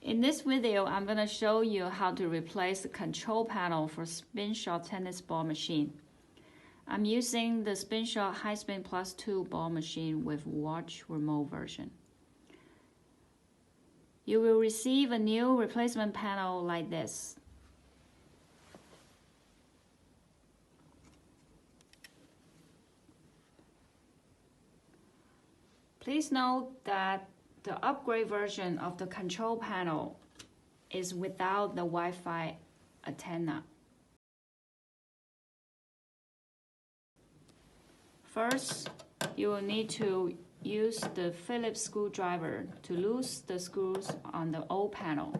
In this video, I'm going to show you how to replace the control panel for Spinshot tennis ball machine. I'm using the Spinshot High Spin Plus 2 ball machine with watch remote version. You will receive a new replacement panel like this. Please note that the upgrade version of the control panel is without the Wi-Fi antenna. First, you will need to use the Phillips screwdriver to loose the screws on the old panel.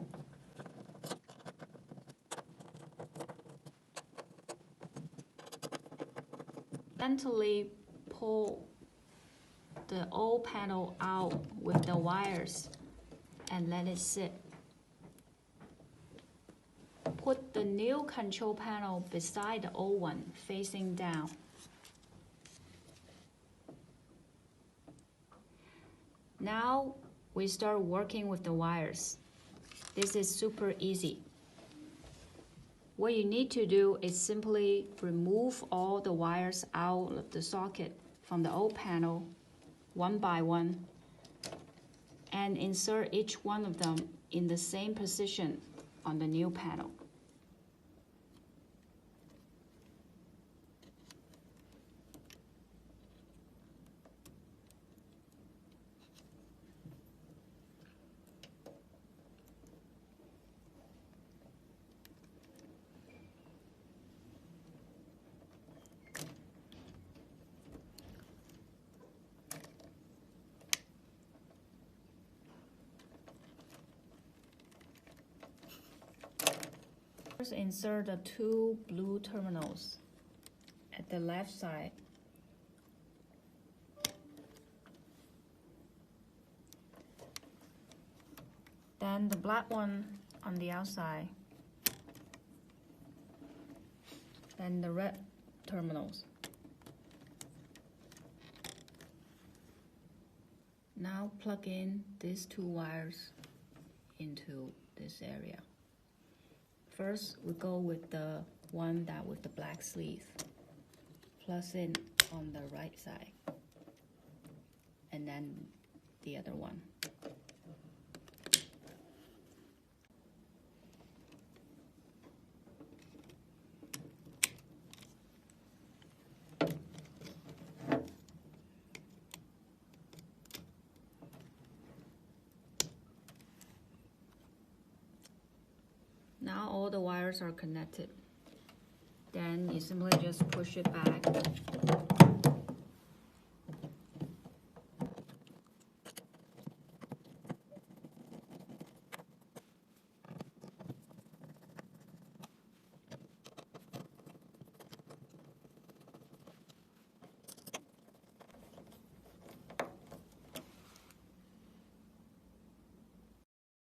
Gently pull the old panel out with the wires and let it sit. Put the new control panel beside the old one, facing down. Now we start working with the wires. This is super easy. What you need to do is simply remove all the wires out of the socket from the old panel one by one and insert each one of them in the same position on the new panel. First, insert the two blue terminals at the left side. Then the black one on the outside. Then the red terminals. Now plug in these two wires into this area. First, we go with the one that with the black sleeve. Plug in on the right side, and then the other one. Now all the wires are connected. Then you simply just push it back